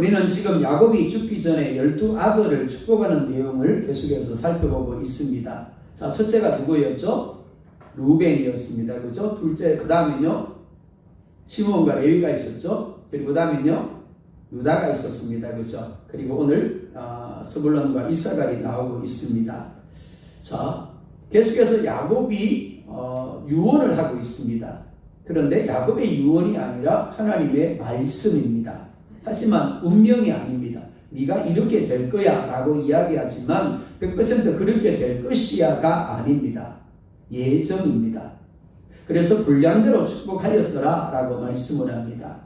우리는 지금 야곱이 죽기 전에 12아들을 축복하는 내용을 계속해서 살펴보고 있습니다. 자, 첫째가 누구였죠? 루벤이었습니다. 그죠? 둘째, 그 다음에는요, 시몬과 레위가 있었죠. 그리고 그 다음에는요, 유다가 있었습니다. 그죠? 그리고 오늘 스불론과 이사갈이 나오고 있습니다. 자, 계속해서 야곱이 유언을 하고 있습니다. 그런데 야곱의 유언이 아니라 하나님의 말씀입니다. 하지만 운명이 아닙니다. 네가 이렇게 될 거야 라고 이야기하지만 100% 그렇게 될 것이야가 아닙니다. 예정입니다. 그래서 분량대로 축복하였더라 라고 말씀을 합니다.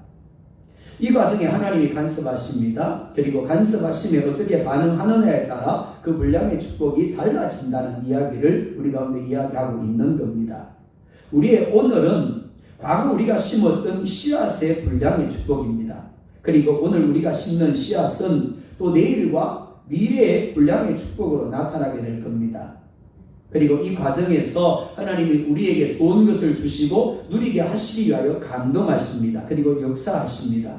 이 과정에 하나님이 간섭하십니다. 그리고 간섭하심에 어떻게 반응하느냐에 따라 그 분량의 축복이 달라진다는 이야기를 우리 가운데 이야기하고 있는 겁니다. 우리의 오늘은 과거 우리가 심었던 씨앗의 분량의 축복입니다. 그리고 오늘 우리가 심는 씨앗은 또 내일과 미래의 분량의 축복으로 나타나게 될 겁니다. 그리고 이 과정에서 하나님이 우리에게 좋은 것을 주시고 누리게 하시기 위하여 감동하십니다. 그리고 역사하십니다.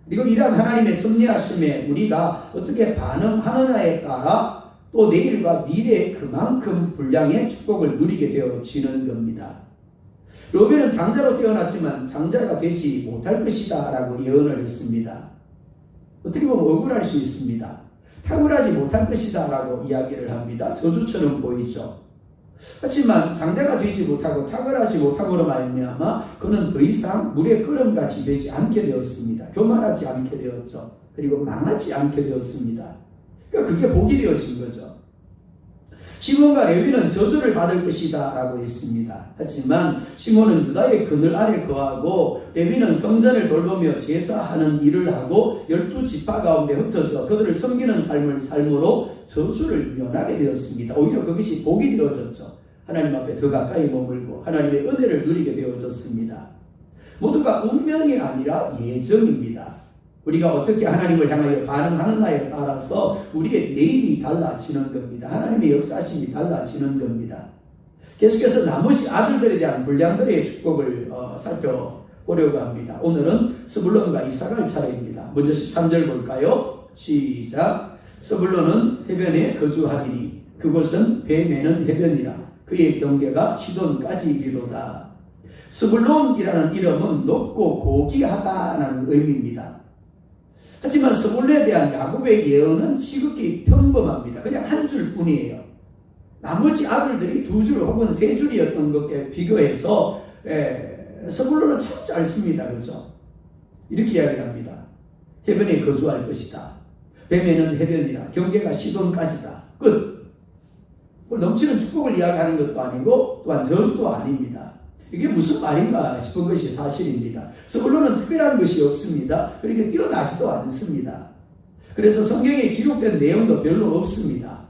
그리고 이러한 하나님의 섭리하심에 우리가 어떻게 반응하느냐에 따라 또 내일과 미래에 그만큼 분량의 축복을 누리게 되어지는 겁니다. 로벨은 장자로 태어났지만 장자가 되지 못할 것이다 라고 예언을 했습니다. 어떻게 보면 억울할 수 있습니다. 탁월하지 못할 것이다 라고 이야기를 합니다. 저주처럼 보이죠. 하지만 장자가 되지 못하고 탁월하지 못함으로 말미암아 그는 더 이상 물의 끓음같이 되지 않게 되었습니다. 교만하지 않게 되었죠. 그리고 망하지 않게 되었습니다. 그러니까 그게 복이 되어진 거죠. 시몬과 레위는 저주를 받을 것이다 라고 했습니다. 하지만 시몬은 유다의 그늘 아래 거하고 레위는 성전을 돌보며 제사하는 일을 하고 12지파 가운데 흩어져 그들을 섬기는 삶을 삶으로 저주를 면하게 되었습니다. 오히려 그것이 복이 되어졌죠. 하나님 앞에 더 가까이 머물고 하나님의 은혜를 누리게 되어졌습니다. 모두가 운명이 아니라 예정입니다. 우리가 어떻게 하나님을 향하여 반응하느냐에 따라서 우리의 내일이 달라지는 겁니다. 하나님의 역사심이 달라지는 겁니다. 계속해서 나머지 아들들에 대한 분량들의 축복을 살펴보려고 합니다. 오늘은 스불론과 이사갈 차례입니다. 먼저 13절 볼까요? 시작. 스불론은 해변에 거주하리니 그곳은 배 매는 해변이라 그의 경계가 시돈까지 이르로다. 스불론이라는 이름은 높고 고귀하다는 의미입니다. 하지만 스불론에 대한 야곱의 예언은 지극히 평범합니다. 그냥 한 줄 뿐이에요. 나머지 아들들이 두 줄 혹은 세 줄이었던 것에 비교해서 스불론은 참 짧습니다. 그렇죠? 이렇게 이야기합니다. 해변에 거주할 것이다. 뱀에는 해변이라 경계가 시돈까지다. 끝. 넘치는 축복을 이야기하는 것도 아니고 또한 저주도 아닙니다. 이게 무슨 말인가 싶은 것이 사실입니다. 스불론은 특별한 것이 없습니다. 그렇게 뛰어나지도 않습니다. 그래서 성경에 기록된 내용도 별로 없습니다.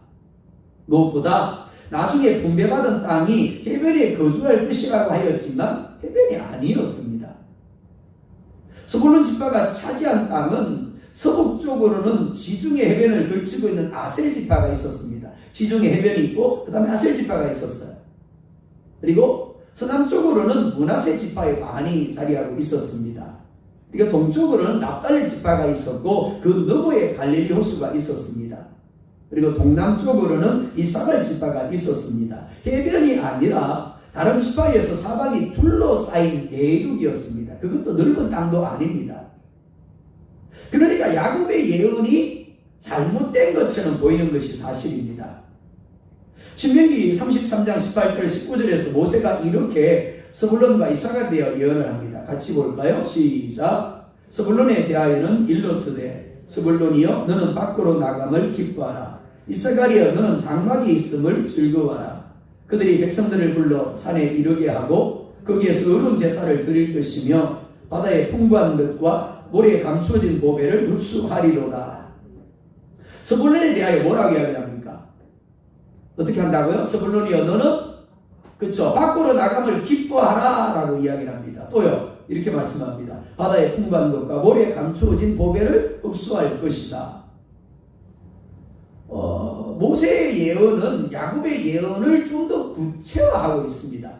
무엇보다 나중에 분배받은 땅이 해변에 거주할 것이라고 하였지만 해변이 아니었습니다. 스불론 지파가 차지한 땅은 서북쪽으로는 지중해 해변을 걸치고 있는 아셀 지파가 있었습니다. 지중해 해변이 있고 그 다음에 아셀 지파가 있었어요. 그리고 서남쪽으로는 므낫세 지파의 반이 자리하고 있었습니다. 그리고 동쪽으로는 납달리 지파가 있었고 그 너머에 갈릴리 호수가 있었습니다. 그리고 동남쪽으로는 이사갈 지파가 있었습니다. 해변이 아니라 다른 지파에서 사방이 둘러싸인 내륙이었습니다. 그것도 넓은 땅도 아닙니다. 그러니까 야곱의 예언이 잘못된 것처럼 보이는 것이 사실입니다. 신명기 33장 18절 19절에서 모세가 이렇게 스불론과 이사갈에 대하여 예언을 합니다. 같이 볼까요? 시작. 스불론에 대하여는 일러스되 스불론이여 너는 밖으로 나감을 기뻐하라. 이사갈이여 너는 장막이 있음을 즐거워하라. 그들이 백성들을 불러 산에 이르게 하고 거기에서 어른 제사를 드릴 것이며 바다의 풍부한 것과 모래에 감추어진 보배를 흡수하리로다. 스불론에 대하여 뭐라고 이야기합니까? 어떻게 한다고요? 스불론이여 너는 그쵸 밖으로 나감을 기뻐하라 라고 이야기를 합니다. 또요 이렇게 말씀합니다. 바다의 풍부한 것과 모래에 감추어진 보배를 흡수할 것이다. 모세의 예언은 야곱의 예언을 좀 더 구체화하고 있습니다.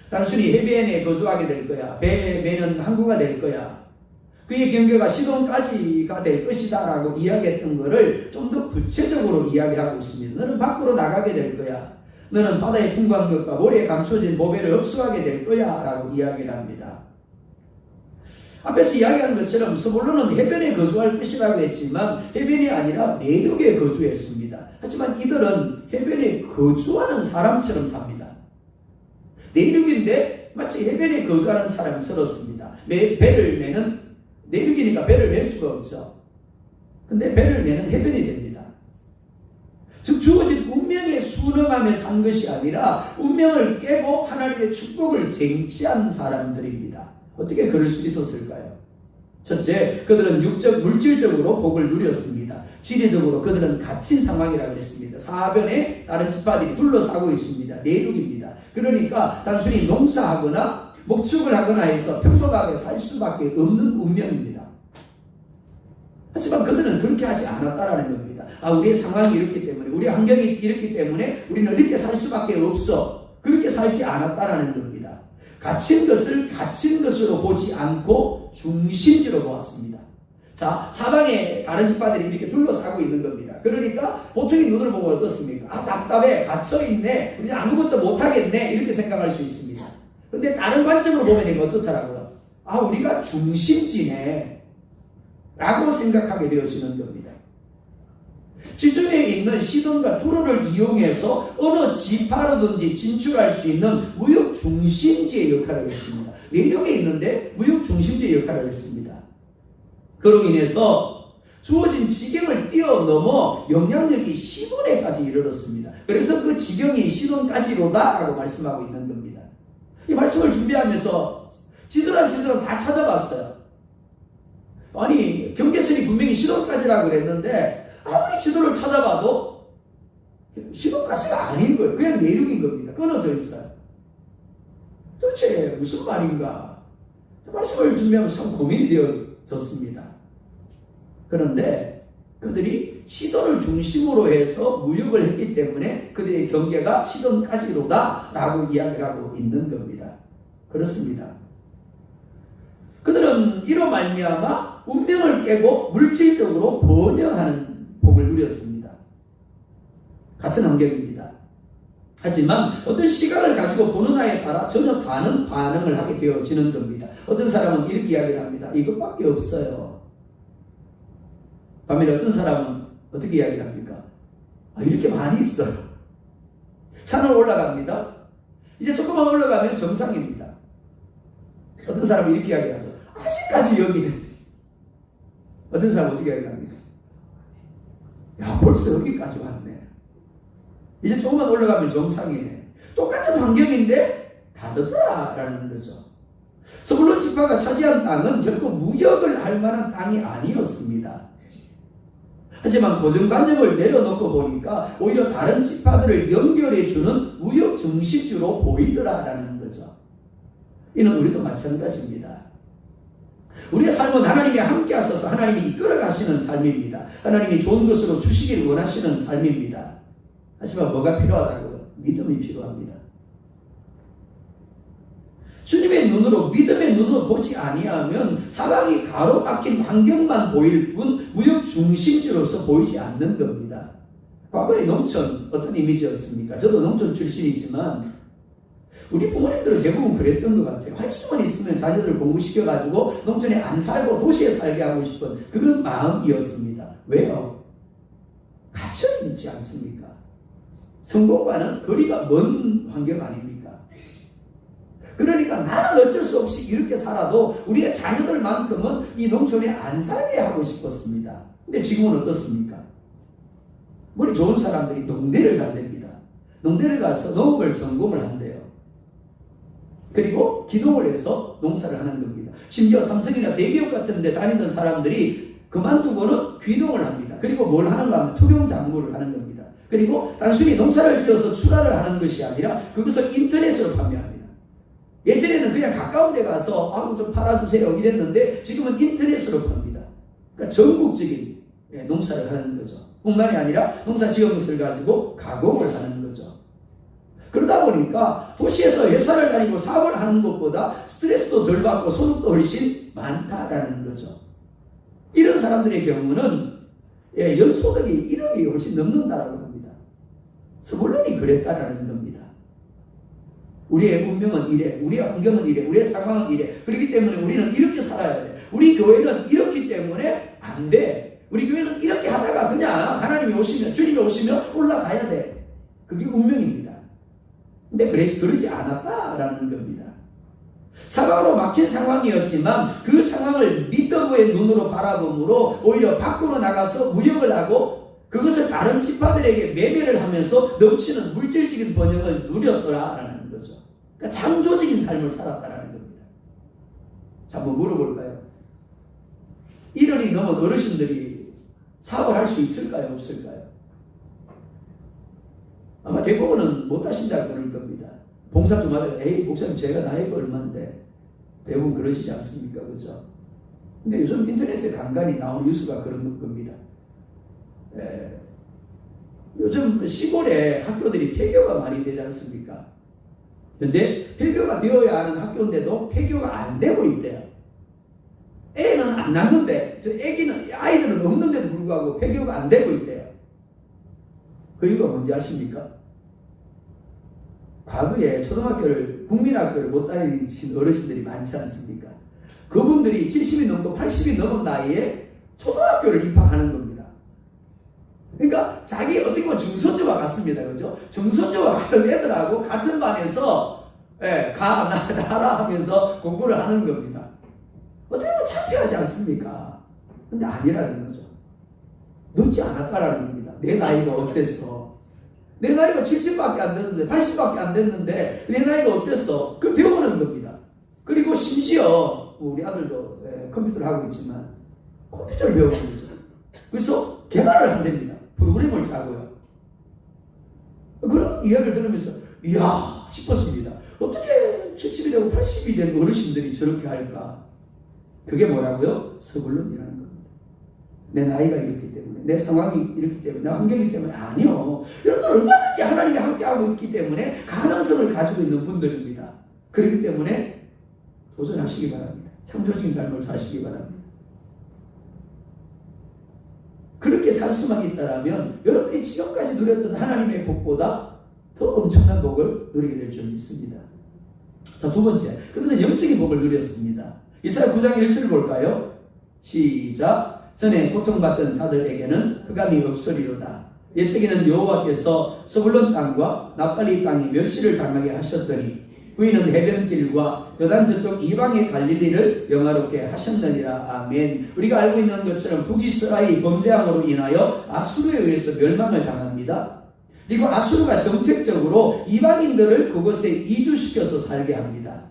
단순히 해변에 거주하게 될 거야. 배 매는 항구가 될 거야. 그의 경계가 시돈까지가 될 것이다 라고 이야기했던 것을 좀 더 구체적으로 이야기하고 있습니다. 너는 밖으로 나가게 될 거야. 너는 바다의 풍부한 것과 모래에 감춰진 보배를 흡수하게 될 거야 라고 이야기를 합니다. 앞에서 이야기한 것처럼 스불론은 해변에 거주할 것이라고 했지만 해변이 아니라 내륙에 거주했습니다. 하지만 이들은 해변에 거주하는 사람처럼 삽니다. 내륙인데 마치 해변에 거주하는 사람처럼 씁니다. 배를 매는, 내륙이니까 배를 맬 수가 없죠. 근데 배를 매는 해변이 됩니다. 즉 주어진 운명에 순응하며 산 것이 아니라 운명을 깨고 하나님의 축복을 쟁취한 사람들입니다. 어떻게 그럴 수 있었을까요? 첫째, 그들은 물질적으로 복을 누렸습니다. 지리적으로 그들은 갇힌 상황이라고 했습니다. 사변에 다른 지파들이 둘러싸고 있습니다. 내륙입니다. 그러니까 단순히 농사하거나 목축을 하거나 해서 평범하게 살 수밖에 없는 운명입니다. 하지만 그들은 그렇게 하지 않았다라는 겁니다. 우리의 상황이 이렇기 때문에, 우리 환경이 이렇기 때문에 우리는 이렇게 살 수밖에 없어. 그렇게 살지 않았다라는 겁니다. 갇힌 것을 갇힌 것으로 보지 않고 중심지로 보았습니다. 자, 사방에 다른 지파들이 이렇게 둘러싸고 있는 겁니다. 그러니까 보통의 눈으로 보면 어떻습니까? 답답해, 갇혀있네, 우리는 아무것도 못하겠네, 이렇게 생각할 수 있습니다. 근데 다른 관점으로 보면 어떻더라고요? 우리가 중심지네 라고 생각하게 되어지는 겁니다. 지중해에 있는 시돈과 투로를 이용해서 어느 지파로든지 진출할 수 있는 무역 중심지의 역할을 했습니다. 내륙에 있는데 무역 중심지의 역할을 했습니다. 그로 인해서 주어진 지경을 뛰어넘어 영향력이 시돈에까지 이르렀습니다. 그래서 그 지경이 시돈까지로다 라고 말씀하고 있는 겁니다. 이 말씀을 준비하면서 지도란 다 찾아봤어요. 아니, 경계선이 분명히 시돈까지라고 그랬는데 아무리 지도를 찾아봐도 시돈까지가 아닌 거예요. 그냥 내륙인 겁니다. 끊어져 있어요. 도대체 무슨 말인가? 말씀을 준비하면서 참 고민이 되어졌습니다. 그런데 그들이 시돈을 중심으로 해서 무역을 했기 때문에 그들의 경계가 시돈까지로다 라고 이야기를 하고 있는 겁니다. 그렇습니다. 그들은 이로 말미암아 운명을 깨고 물질적으로 번영하는 복을 누렸습니다. 같은 환경입니다. 하지만 어떤 시각을 가지고 보느냐에 따라 전혀 다른 반응을 하게 되어지는 겁니다. 어떤 사람은 이렇게 이야기를 합니다. 이것밖에 없어요. 반면에 어떤 사람은 어떻게 이야기를 합니까? 이렇게 많이 있어요. 산을 올라갑니다. 이제 조금만 올라가면 정상입니다. 어떤 사람은 이렇게 이야기하죠. 아직까지 여기는. 어떤 사람은 어떻게 이야기합니까? 야, 벌써 여기까지 왔네. 이제 조금만 올라가면 정상이네. 똑같은 환경인데 다르더라라는 거죠. 스불론 지파가 차지한 땅은 결코 무역을 할 만한 땅이 아니었습니다. 하지만 고정관념을 내려놓고 보니까 오히려 다른 지파들을 연결해주는 무역 중심지로 보이더라라는 거죠. 이는 우리도 마찬가지입니다. 우리의 삶은 하나님이 함께 하셔서 하나님이 이끌어 가시는 삶입니다. 하나님이 좋은 것으로 주시기를 원하시는 삶입니다. 하지만 뭐가 필요하다고요? 믿음이 필요합니다. 주님의 눈으로, 믿음의 눈으로 보지 아니하면 사방이 가로막힌 환경만 보일 뿐 무역 중심지로서 보이지 않는 겁니다. 과거의 농촌 어떤 이미지였습니까? 저도 농촌 출신이지만 우리 부모님들은 대부분 그랬던 것 같아요. 할 수만 있으면 자녀들을 공부시켜가지고 농촌에 안 살고 도시에 살게 하고 싶은 그런 마음이었습니다. 왜요? 갇혀있지 않습니까? 성공과는 거리가 먼 환경 아닙니까? 그러니까 나는 어쩔 수 없이 이렇게 살아도 우리의 자녀들만큼은 이 농촌에 안 살게 하고 싶었습니다. 근데 지금은 어떻습니까? 머리 좋은 사람들이 농대를 간답니다. 농대를 가서 농업을 전공을 한대요. 그리고 기농을 해서 농사를 하는 겁니다. 심지어 삼성이나 대기업 같은 데 다니던 사람들이 그만두고는 귀농을 합니다. 그리고 뭘 하는가 하면 토경작물을 하는 겁니다. 그리고 단순히 농사를 지어서 출하를 하는 것이 아니라 그것을 인터넷으로 판매합니다. 예전에는 그냥 가까운 데 가서 좀 팔아주세요 이랬는데 지금은 인터넷으로 팝니다. 그러니까 전국적인 농사를 하는 거죠. 뿐만이 아니라 농사 지은 것을 가지고 가공을 하는 거죠. 그러다 보니까 도시에서 회사를 다니고 사업을 하는 것보다 스트레스도 덜 받고 소득도 훨씬 많다라는 거죠. 이런 사람들의 경우는 연소득이 1억이 훨씬 넘는다라고 합니다. 서불론이 그랬다라는 겁니다. 우리의 운명은 이래, 우리의 환경은 이래, 우리의 상황은 이래. 그렇기 때문에 우리는 이렇게 살아야 돼. 우리 교회는 이렇기 때문에 안 돼. 우리 교회는 이렇게 하다가 그냥 하나님이 오시면, 주님이 오시면 올라가야 돼. 그게 운명입니다. 근데 그러지 않았다라는 겁니다. 사방으로 막힌 상황이었지만 그 상황을 믿음의 눈으로 바라봄으로 오히려 밖으로 나가서 무역을 하고 그것을 다른 지파들에게 매매를 하면서 넘치는 물질적인 번영을 누렸더라라는 거죠. 그러니까 창조적인 삶을 살았다라는 겁니다. 자, 한번 물어볼까요? 1년이 넘은 어르신들이 사업을 할 수 있을까요? 없을까요? 아마 대부분은 못 하신다고 그럴 겁니다. 봉사 좀 하다가 에이 목사님 제가 나이가 얼마인데 대부분 그러시지 않습니까? 그죠? 근데 요즘 인터넷에 간간히 나온 뉴스가 그런 겁니다. 요즘 시골에 학교들이 폐교가 많이 되지 않습니까? 근데 폐교가 되어야 하는 학교인데도 폐교가 안 되고 있대요. 애는 안 낳는데 아이들은 없는데도 불구하고 폐교가 안 되고 있대요. 그 이유가 뭔지 아십니까? 과거에 초등학교를 국민학교를 못 다니신 어르신들이 많지 않습니까? 그분들이 70이 넘고 80이 넘은 나이에 초등학교를 입학하는 겁니다. 그러니까 자기 어떻게 보면 중선조와 같습니다. 그죠? 중선조와 같은 애들하고 같은 반에서 나라 하면서 공부를 하는 겁니다. 어떻게 보면 창피하지 않습니까? 근데 아니라는 거죠. 늦지 않았다라는 겁니다. 내 나이가 어땠어? 내 나이가 70밖에 안 됐는데 80밖에 안 됐는데 내 나이가 어땠어? 그 배우는 겁니다. 그리고 심지어 우리 아들도 컴퓨터를 하고 있지만 컴퓨터를 배우는 거죠. 그래서 개발을 한답니다. 프로그램을 짜고요. 그런 이야기를 들으면서 이야 싶었습니다. 어떻게 70이 되고 80이 된 어르신들이 저렇게 할까? 그게 뭐라고요? 서불론이라는 겁니다. 내 나이가 이렇기 때문에, 내 상황이 이렇기 때문에, 내 환경이기 때문에 아니요. 여러분들 얼마든지 하나님이 함께하고 있기 때문에 가능성을 가지고 있는 분들입니다. 그렇기 때문에 도전하시기 바랍니다. 창조적인 삶을 사시기 바랍니다. 그렇게 살 수만 있다면 여러분이 지금까지 누렸던 하나님의 복보다 더 엄청난 복을 누리게 될 줄 믿습니다. 자, 두 번째, 그들은 영적인 복을 누렸습니다. 이사야 9장 1절을 볼까요? 시작. 전에 고통받던 자들에게는 흑암이 없으리로다. 옛적에는 여호와께서 서불론 땅과 납달리 땅이 멸시를 당하게 하셨더니 후인은 해변길과 요단 저쪽 이방의 갈릴리를 영화롭게 하셨느니라. 아멘. 우리가 알고 있는 것처럼 북이스라엘 범죄함으로 인하여 아수르에 의해서 멸망을 당합니다. 그리고 아수르가 정책적으로 이방인들을 그곳에 이주시켜서 살게 합니다.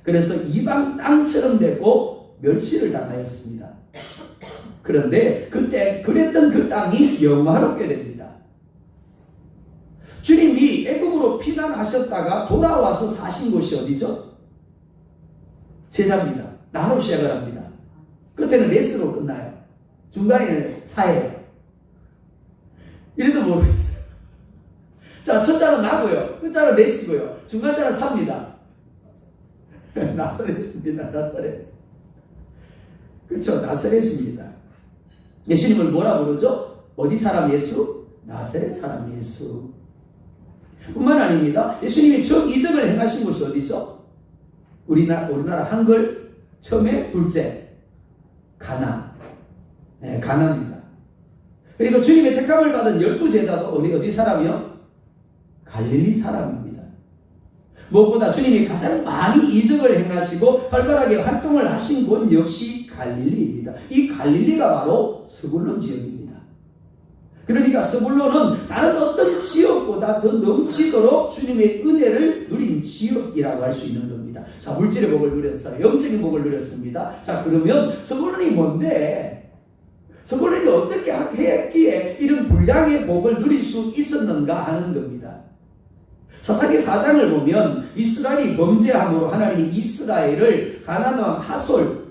그래서 이방 땅처럼 되고 멸시를 당하였습니다. 그런데 그때 그랬던 그 땅이 영화롭게 됩니다. 주님이 애굽으로 피난하셨다가 돌아와서 사신 곳이 어디죠? 제자입니다. 나로 시작을 합니다. 끝에는 레스로 끝나요. 중간에는 사예요. 이래도 모르겠어요. 자, 첫 자는 나고요. 끝 자는 레스고요. 중간 자는 삽니다. 나사렛입니다. 나사렛. 그렇죠. 나사렛입니다. 예수님을 뭐라 부르죠? 어디 사람 예수? 나사렛 사람 예수. 뿐만 아닙니다. 예수님이 처음 이적을 행하신 곳이 어디죠? 우리나라 한글 처음에 둘째 가나. 가나입니다. 그리고 주님의 택함을 받은 12제자도 어디 사람이요? 갈릴리 사람입니다. 무엇보다 주님이 가장 많이 이적을 행하시고 활발하게 활동을 하신 곳 역시 갈릴리입니다. 이 갈릴리가 바로 스불론 지역입니다. 그러니까 스불론은 다른 어떤 지역보다 더 넘치도록 주님의 은혜를 누린 지역이라고 할 수 있는 겁니다. 자, 물질의 복을 누렸어요. 영적인 복을 누렸습니다. 자, 그러면 스불론이 뭔데? 스불론이 어떻게 했기에 이런 분량의 복을 누릴 수 있었는가 하는 겁니다. 사사기 4장을 보면 이스라엘이 범죄함으로 하나님이 이스라엘을 가나안 왕 하솔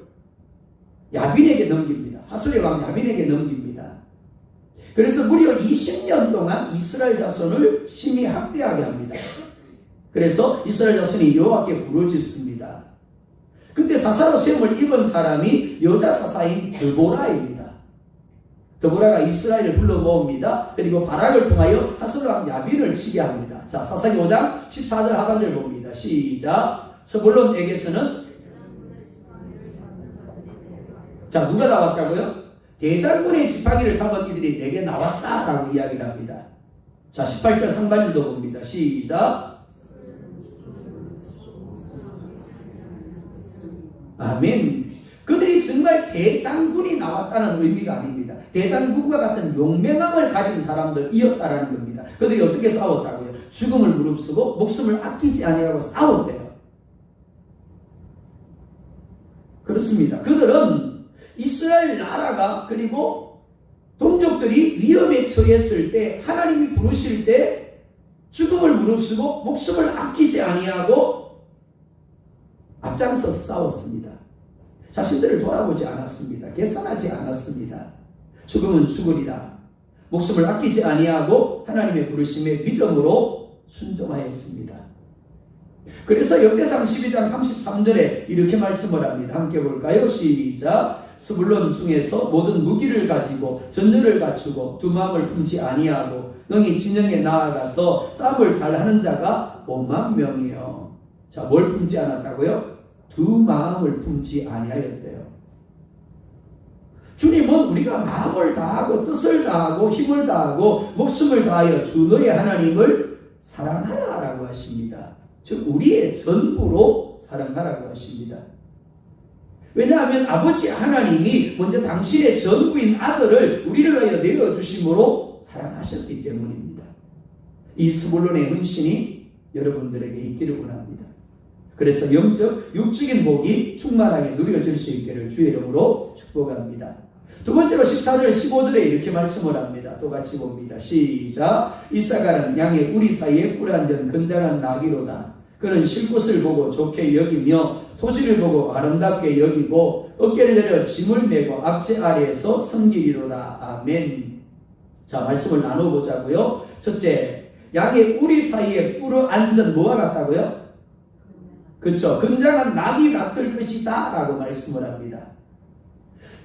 야빈에게 넘깁니다. 하솔의 왕 야빈에게 넘깁니다. 그래서 무려 20년 동안 이스라엘 자손을 심히 학대하게 합니다. 그래서 이스라엘 자손이 여호와께 부르짖습니다. 그때 사사로 시험을 입은 사람이 여자 사사인 드보라입니다. 드보라가 이스라엘을 불러 모읍니다. 그리고 바락을 통하여 하솔람 야빈을 치게 합니다. 자, 사사기 5장 14절 하반절 봅니다. 시작. 스불론에게서는 자, 누가 나왔다고요? 대장군의 지팡이를 잡은 이들이 내게 나왔다라고 이야기를 합니다. 자, 18절 상반절도 봅니다. 시작. 아멘. 그들이 정말 대장군이 나왔다는 의미가 아닙니다. 대장군과 같은 용맹함을 가진 사람들이었다라는 겁니다. 그들이 어떻게 싸웠다고요? 죽음을 무릅쓰고 목숨을 아끼지 아니하고 싸웠대요. 그렇습니다. 그들은 이스라엘 나라가 그리고 동족들이 위험에 처했을 때 하나님이 부르실 때 죽음을 무릅쓰고 목숨을 아끼지 아니하고 앞장서서 싸웠습니다. 자신들을 돌아보지 않았습니다. 계산하지 않았습니다. 죽음은 죽으리라. 목숨을 아끼지 아니하고 하나님의 부르심에 믿음으로 순종하였습니다. 그래서 역대상 12장 33절에 이렇게 말씀을 합니다. 함께 볼까요? 시작. 스불론 중에서 모든 무기를 가지고 전열을 갖추고 두 마음을 품지 아니하고 능히 진영에 나아가서 싸움을 잘하는 자가 5만 명이요. 자, 뭘 품지 않았다고요? 두 마음을 품지 아니하였대요. 주님은 우리가 마음을 다하고 뜻을 다하고 힘을 다하고 목숨을 다하여 주 너의 하나님을 사랑하라라고 하십니다. 즉 우리의 전부로 사랑하라고 하십니다. 왜냐하면 아버지 하나님이 먼저 당신의 전부인 아들을 우리를 위하여 내어주심으로 사랑하셨기 때문입니다. 이 스불론의 헌신이 여러분들에게 있기를 원합니다. 그래서 영적, 육적인 복이 충만하게 누려질 수 있기를 주의 이름으로 축복합니다. 두 번째로 14절, 15절에 이렇게 말씀을 합니다. 똑같이 봅니다. 시작. 이사가는 양의 우리 사이에 꿀앉은 건장한 나귀로다. 그는 쉴 곳을 보고 좋게 여기며 토지를 보고 아름답게 여기고 어깨를 내려 짐을 메고 앞제 아래에서 섬기리로다. 아멘. 자, 말씀을 나눠보자고요. 첫째, 양의 우리 사이에 꿀어 앉은 뭐와 같다고요? 그렇죠. 건장한 나귀 같을 것이다 라고 말씀을 합니다.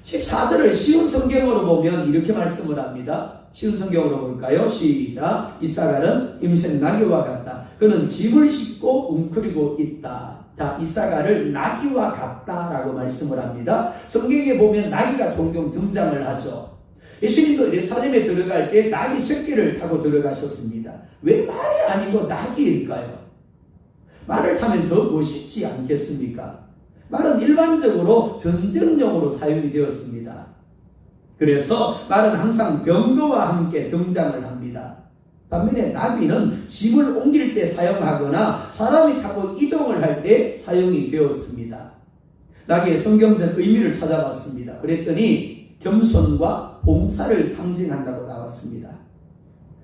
14절을 쉬운 성경으로 보면 이렇게 말씀을 합니다. 쉬운 성경으로 볼까요? 시작. 이사갈은 힘센 나귀와 같다. 그는 짐을 싣고 웅크리고 있다. 자, 이사갈을 나귀와 같다라고 말씀을 합니다. 성경에 보면 나귀가 종종 등장을 하죠. 예수님도 예루살렘에 들어갈 때 나귀 쇠끼를 타고 들어가셨습니다. 왜 말이 아니고 나귀일까요? 말을 타면 더 멋있지 않겠습니까? 말은 일반적으로 전쟁용으로 사용이 되었습니다. 그래서 말은 항상 병거와 함께 등장을 합니다. 반면에 나귀는 짐을 옮길 때 사용하거나 사람이 타고 이동을 할 때 사용이 되었습니다. 나귀의 성경적 의미를 찾아봤습니다. 그랬더니 겸손과 봉사를 상징한다고 나왔습니다.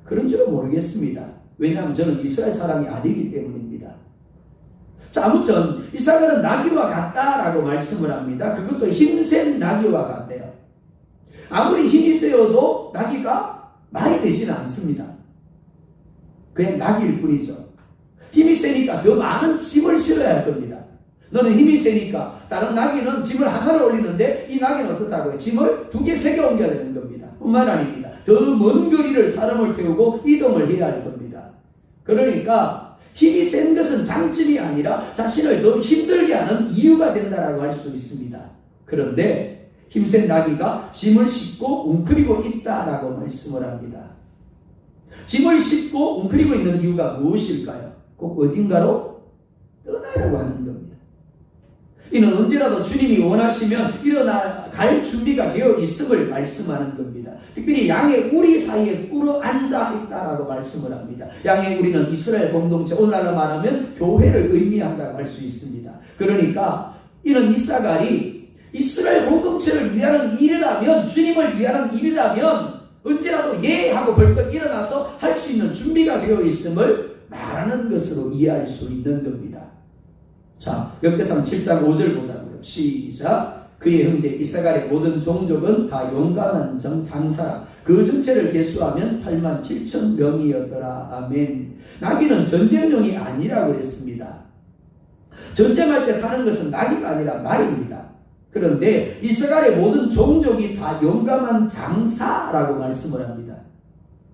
그런 줄은 모르겠습니다. 왜냐하면 저는 이스라엘 사람이 아니기 때문입니다. 자, 아무튼 이사갈은 나귀와 같다라고 말씀을 합니다. 그것도 힘센 나귀와 같대요. 아무리 힘이 세어도 나귀가 말이 되지는 않습니다. 그냥 나귀일 뿐이죠. 힘이 세니까 더 많은 짐을 실어야 할 겁니다. 너는 힘이 세니까 다른 나귀는 짐을 하나를 올리는데 이 나귀는 어떻다고요? 짐을 2개, 3개 옮겨야 되는 겁니다. 뿐만 아닙니다. 더 먼 거리를 사람을 태우고 이동을 해야 할 겁니다. 그러니까 힘이 센 것은 장점이 아니라 자신을 더 힘들게 하는 이유가 된다라고 할 수 있습니다. 그런데 힘센 나귀가 짐을 싣고 웅크리고 있다라고 말씀을 합니다. 짐을 싣고 웅크리고 있는 이유가 무엇일까요? 꼭 어딘가로 떠나려고 하는 겁니다. 이는 언제라도 주님이 원하시면 일어나갈 준비가 되어 있음을 말씀하는 겁니다. 특별히 양의 우리 사이에 꿇어 앉아 있다라고 말씀을 합니다. 양의 우리는 이스라엘 공동체, 오늘날로 말하면 교회를 의미한다고 할 수 있습니다. 그러니까 이는 이사갈이 이스라엘 공동체를 위하는 일이라면, 주님을 위하는 일이라면 언제라도 예 하고 벌떡 일어나서 할 수 있는 준비가 되어 있음을 말하는 것으로 이해할 수 있는 겁니다. 자, 역대상 7장 5절 보자고요. 시작. 그의 형제 이사갈의 모든 종족은 다 용감한 장사라. 그 전체를 계수하면 8만 7천 명이었더라. 아멘. 나귀는 전쟁용이 아니라고 그랬습니다. 전쟁할 때 타는 것은 나귀가 아니라 말입니다. 그런데 이스라엘의 모든 종족이 다 용감한 장사라고 말씀을 합니다.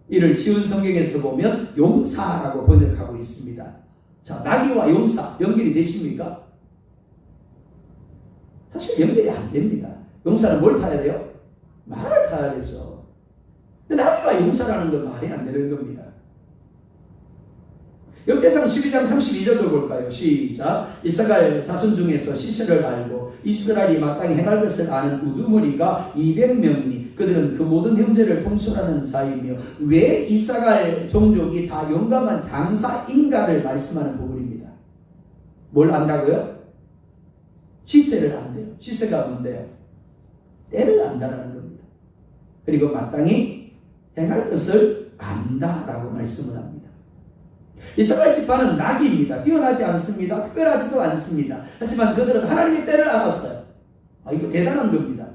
이를 쉬운 성경에서 보면 용사라고 번역하고 있습니다. 자, 나귀와 용사 연결이 되십니까? 사실 연결이 안 됩니다. 용사는 뭘 타야 돼요? 말을 타야 되죠. 나귀가 용사라는 건 말이 안 되는 겁니다. 역대상 12장 32절을 볼까요? 시작. 이스라엘 자손 중에서 시세를 알고 이스라엘이 마땅히 행할 것을 아는 우두머리가 200명이니 그들은 그 모든 형제를 통솔하는 자이며 왜 이스라엘 종족이 다 용감한 장사인가를 말씀하는 부분입니다. 뭘 안다고요? 시세를 안대요. 시세가 뭔데요? 때를 안다라는 겁니다. 그리고 마땅히 행할 것을 안다라고 말씀을 합니다. 이스라엘 지파는 나귀입니다. 뛰어나지 않습니다. 특별하지도 않습니다. 하지만 그들은 하나님의 때를 알았어요. 이거 대단한 겁니다.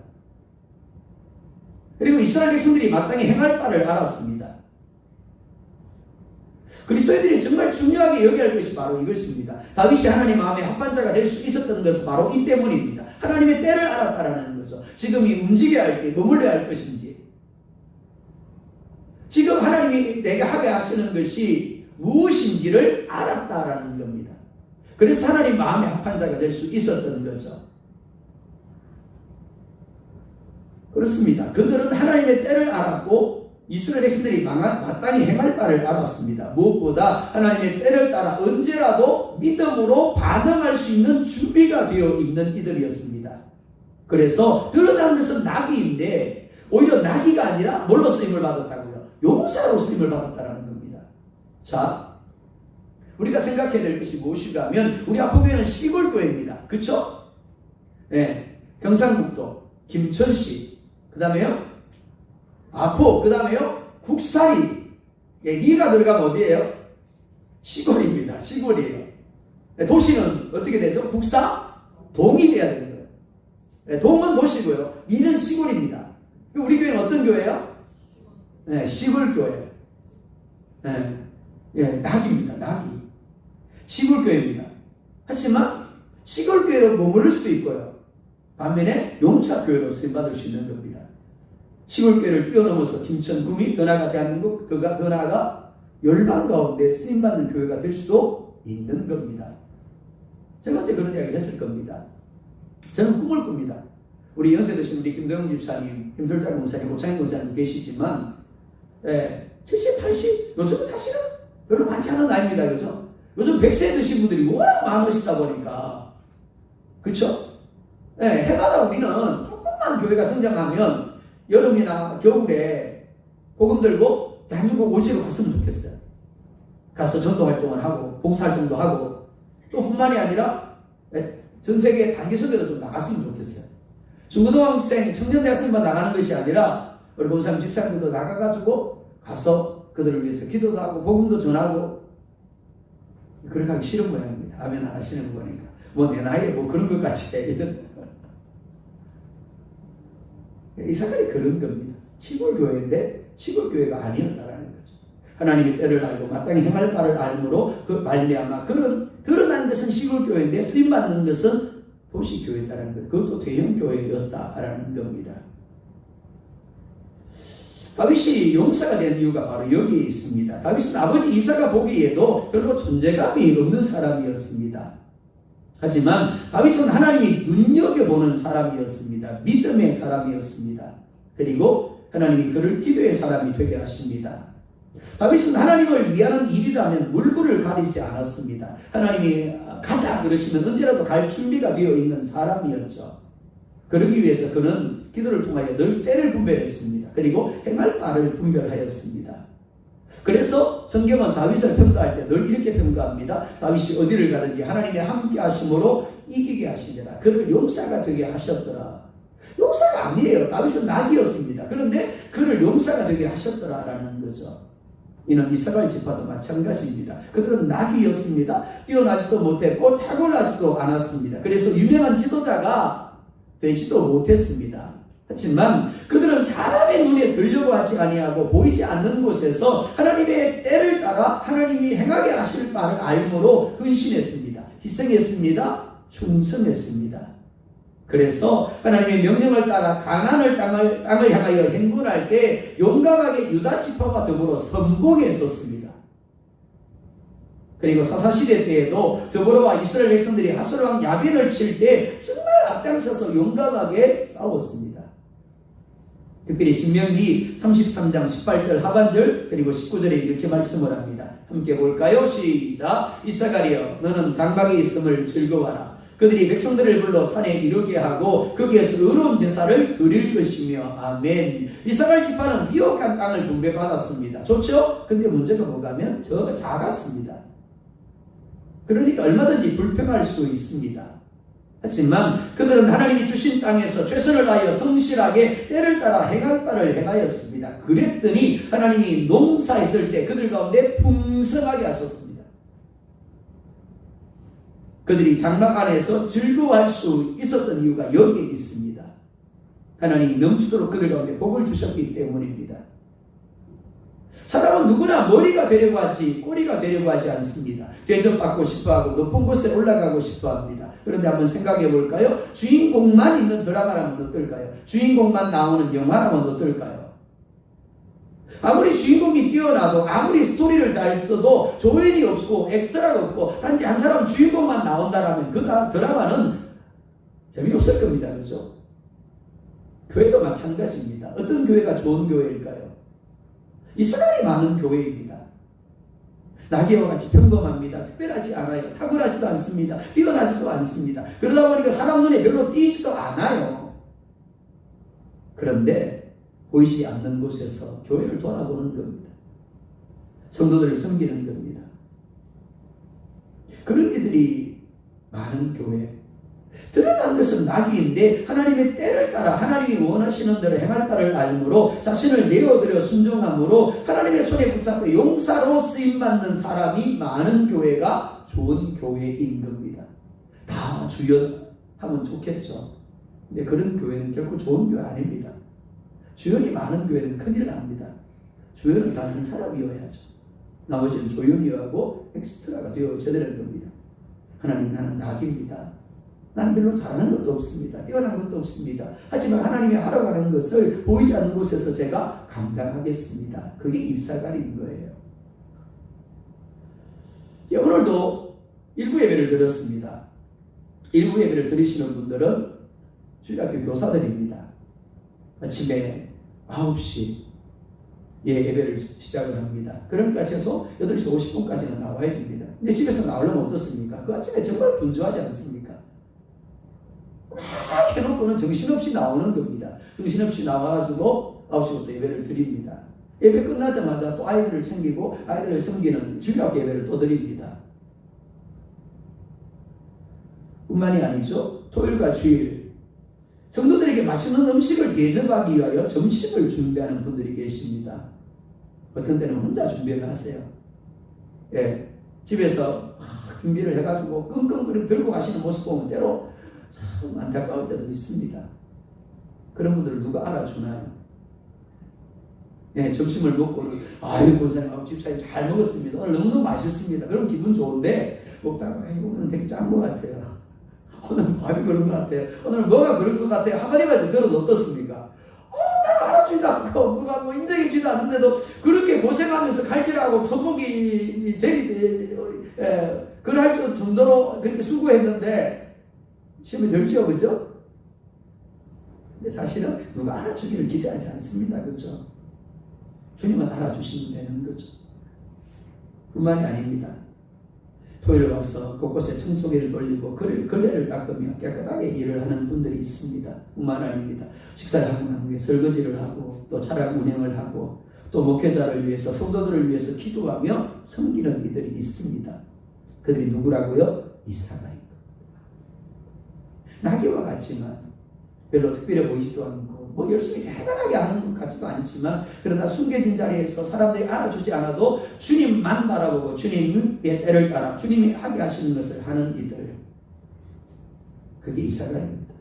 그리고 이스라엘 백성들이 마땅히 행할 바를 알았습니다. 그리스도인들이 정말 중요하게 여겨야 할 것이 바로 이것입니다. 다윗이 하나님 마음에 합한 자가 될 수 있었던 것은 바로 이 때문입니다. 하나님의 때를 알았다라는 거죠. 지금 이 움직여야 할 때 머물러야 할 것인지, 지금 하나님이 내게 하게 하시는 것이 무엇인지를 알았다라는 겁니다. 그래서 하나님 마음에 합한 자가 될 수 있었던 거죠. 그렇습니다. 그들은 하나님의 때를 알았고 이스라엘 백성들이 마땅히 행할 바를 알았습니다. 무엇보다 하나님의 때를 따라 언제라도 믿음으로 반응할 수 있는 준비가 되어 있는 이들이었습니다. 그래서 드러난 것은 나귀인데 오히려 나귀가 아니라 뭘로 쓰임을 받았다고요? 용사로 쓰임을 받았다는 겁니다. 자, 우리가 생각해야 될 것이 무엇이냐면 우리 아포교회는 시골교회입니다. 그렇죠? 네, 경상북도 김천시, 그 다음에요 아포, 그 다음에요 국사리. 리가 들어가면 어디예요? 시골입니다. 시골이에요. 도시는 어떻게 되죠? 국사, 동이 돼야 되는 거예요. 동은 도시고요, 리는 시골입니다. 우리 교회는 어떤 교회예요? 네, 시골교회예요. 네, 낙입니다. 낙이. 시골교회입니다. 하지만 시골교회로 머무를 수도 있고요, 반면에 용사교회로 쓰임받을 수 있는 겁니다. 시골교회를 뛰어넘어서 김천, 구미, 더 나아가 대한민국, 더 나아가 열방 가운데 쓰임받는 교회가 될 수도 있는 겁니다. 제가 언제 그런 이야기를 했을 겁니다. 저는 꿈을 꿉니다. 우리 연세 드신 우리 김도영 집사님, 김철장 목사님, 고창인 목사님 계시지만 70, 80, 요즘은 사실은 별로 많지 않은 나이입니다. 그죠? 요즘 100세 드신 분들이 워낙 많으시다 보니까, 그쵸? 해마다 우리는 조금만 교회가 성장하면 여름이나 겨울에 복음 들고 대한민국 오지로 갔으면 좋겠어요. 가서 전도 활동을 하고 봉사 활동도 하고 또 뿐만이 아니라 전 세계 단기 선교도 좀 나갔으면 좋겠어요. 중고등학생, 청년대학생만 나가는 것이 아니라 우리 본사님 집사님들도 나가가지고 가서 그들을 위해서 기도도 하고 복음도 전하고, 그렇게 하기 싫은 모양입니다. 아멘 안 하시는 거 보니까 뭐 내 나이에 뭐 그런 것 같이 이런. 이스라엘이 그런 겁니다. 시골교회인데 시골교회가 아니었다라는 거죠. 하나님의 때를 알고 마땅히 행할 바를 알므로 그 말미암아 그런 드러난 것은 시골교회인데 쓰임받는 것은 도시교회다라는 것, 그것도 대형교회였다라는 겁니다. 다윗이 용사가 된 이유가 바로 여기에 있습니다. 다윗은 아버지 이사가 보기에도 별로 존재감이 없는 사람이었습니다. 하지만 다윗은 하나님이 눈여겨보는 사람이었습니다. 믿음의 사람이었습니다. 그리고 하나님이 그를 기도의 사람이 되게 하십니다. 다윗은 하나님을 위하는 일이라면 물불을 가리지 않았습니다. 하나님이 가자 그러시면 언제라도 갈 준비가 되어 있는 사람이었죠. 그러기 위해서 그는 기도를 통하여 늘 때를 분별했습니다. 그리고 행할 바를 분별하였습니다. 그래서 성경은 다윗을 평가할 때 늘 이렇게 평가합니다. 다윗이 어디를 가든지 하나님의 함께 하심으로 이기게 하시더라. 그를 용사가 되게 하셨더라. 용사가 아니에요. 다윗은 낙이었습니다. 그런데 그를 용사가 되게 하셨더라라는 거죠. 이는 이스라엘 지파도 마찬가지입니다. 그들은 낙이었습니다. 뛰어나지도 못했고 탁월하지도 않았습니다. 그래서 유명한 지도자가 되지도 못했습니다. 하지만 그들은 사람의 눈에 들려고 하지 아니하고 보이지 않는 곳에서 하나님의 때를 따라 하나님이 행하게 하실 바를 알므로 헌신했습니다. 희생했습니다. 충성했습니다. 그래서 하나님의 명령을 따라 가나안 땅을 향하여 행군할 때 용감하게 유다 지파와 더불어 성공에 섰습니다. 그리고 사사시대 때에도 더불어와 이스라엘 백성들이 하솔 왕 야빈을 칠 때 정말 앞장서서 용감하게 싸웠습니다. 특별히 신명기 33장 18절 하반절 그리고 19절에 이렇게 말씀을 합니다. 함께 볼까요? 시작. 이사가리여 너는 장막에 있음을 즐거워하라. 그들이 백성들을 불러 산에 이르게 하고 거기에서 의로운 제사를 드릴 것이며 아멘. 이스라엘 지파는 비옥한 땅을 분배받았습니다. 좋죠? 근데 문제가 뭐냐면 저가 작았습니다. 그러니까 얼마든지 불평할 수 있습니다. 하지만 그들은 하나님이 주신 땅에서 최선을 다하여 성실하게 때를 따라 행할 바를 행하였습니다. 그랬더니 하나님이 농사했을 때 그들 가운데 풍성하게 하셨습니다. 그들이 장막 안에서 즐거워할 수 있었던 이유가 여기에 있습니다. 하나님이 넘치도록 그들 가운데 복을 주셨기 때문입니다. 사람은 누구나 머리가 되려고 하지 꼬리가 되려고 하지 않습니다. 대접받고 싶어하고 높은 곳에 올라가고 싶어합니다. 그런데 한번 생각해 볼까요? 주인공만 있는 드라마라면 어떨까요? 주인공만 나오는 영화라면 어떨까요? 아무리 주인공이 뛰어나도 아무리 스토리를 잘 써도 조연이 없고 엑스트라가 없고 단지 한 사람 주인공만 나온다라면 그 드라마는 재미없을 겁니다. 그렇죠? 교회도 마찬가지입니다. 어떤 교회가 좋은 교회일까요? 이스라엘이 많은 교회입니다. 나귀와 같이 평범합니다. 특별하지 않아요. 탁월하지도 않습니다. 뛰어나지도 않습니다. 그러다 보니까 사람 눈에 별로 띄지도 않아요. 그런데 보이지 않는 곳에서 교회를 돌아보는 겁니다. 성도들을 섬기는 겁니다. 그런 이들이 많은 교회. 드러난 것은 나귀인데 하나님의 때를 따라 하나님이 원하시는 대로 행할 바를 알므로 자신을 내어드려 순종함으로 하나님의 손에 붙잡고 용사로 쓰임받는 사람이 많은 교회가 좋은 교회인 겁니다. 다 주연하면 좋겠죠. 근데 그런 교회는 결코 좋은 교회 아닙니다. 주연이 많은 교회는 큰일 납니다. 주연을 받는 사람이어야죠. 나머지는 조연이하고 엑스트라가 되어져야 되는 겁니다. 하나님 나는 나귀입니다. 나는 별로 잘하는 것도 없습니다. 뛰어난 것도 없습니다. 하지만 하나님이 하러 가는 것을 보이지 않는 곳에서 제가 감당하겠습니다. 그게 이사갈인 거예요. 예, 오늘도 일부 예배를 드렸습니다. 일부 예배를 들으시는 분들은 주일학교 교사들입니다. 아침에 9시 예배를 시작을 합니다. 그러니까 최소 8시 50분까지는 나와야 됩니다. 근데 집에서 나오려면 어떻습니까? 그 아침에 정말 분주하지 않습니까? 막 해놓고는 정신없이 나오는 겁니다. 정신없이 나와가지고 9시부터 예배를 드립니다. 예배 끝나자마자 또 아이들을 챙기고 아이들을 섬기는 주일학 예배를 또 드립니다. 뿐만이 아니죠. 토요일과 주일 성도들에게 맛있는 음식을 대접하기 위하여 점심을 준비하는 분들이 계십니다. 어떤 때는 혼자 준비를 하세요. 예, 집에서 준비를 해가지고 끙끙 들고 가시는 모습 보면 때로 참 안타까울 때도 있습니다. 그런 분들을 누가 알아주나요? 예, 점심을 먹고 아유 고생하고 집사님 잘 먹었습니다. 오늘 너무너무 맛있습니다. 그럼 기분 좋은데 먹다가 오늘 되게 짠 것 같아요. 오늘 밥이 그런 것 같아요. 오늘 뭐가 그런 것 같아요. 한마디만 들어도 어떻습니까? 나는 알아주지도 않고 누가 뭐 인정해주지도 않는데도 그렇게 고생하면서 칼질하고 손목이 제일 그럴 정도로 그렇게 수고했는데 시험이 들죠, 그죠? 근데 사실은 누가 알아주기를 기대하지 않습니다, 그죠? 주님은 알아주시면 되는 거죠. 뿐만이 아닙니다. 토요일 와서 곳곳에 청소기를 돌리고 걸레를 닦으며 깨끗하게 일을 하는 분들이 있습니다. 뿐만 아닙니다. 식사를 하고 난 후에 설거지를 하고 또 차량 운행을 하고 또 목회자를 위해서 성도들을 위해서 기도하며 섬기는 이들이 있습니다. 그들이 누구라고요? 이사가입니다. 나귀와 같지만 별로 특별해 보이지도 않고 뭐 열심히 대단하게 하는 것 같지도 않지만 그러나 숨겨진 자리에서 사람들이 알아주지 않아도 주님만 바라보고 주님의 때를 따라 주님이 하게 하시는 것을 하는 이들, 그게 이사가입니다.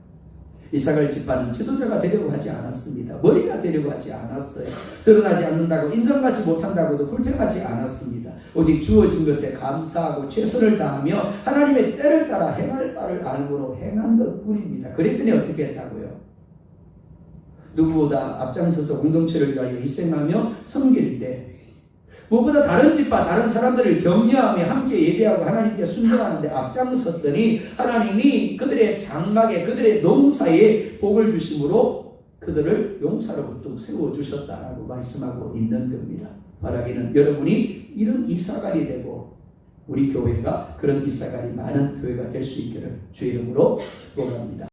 이사갈 집안은 지도자가 되려고 하지 않았습니다. 머리가 되려고 하지 않았어요. 드러나지 않는다고 인정받지 못한다고도 불평하지 않았습니다. 오직 주어진 것에 감사하고 최선을 다하며 하나님의 때를 따라 행할 바를 알고로 행한 것뿐입니다. 그랬더니 어떻게 했다고요? 누구보다 앞장서서 공동체를 위하여 희생하며 섬길 때 무엇보다 다른 집과 다른 사람들을 격려하며 함께 예배하고 하나님께 순종하는데 앞장섰더니 하나님이 그들의 장막에 그들의 농사에 복을 주심으로 그들을 용사로 부터 세워주셨다라고 말씀하고 있는 겁니다. 바라기는 여러분이 이런 이사갈이 되고 우리 교회가 그런 이사갈이 많은 교회가 될 수 있기를 주의 이름으로 축복합니다.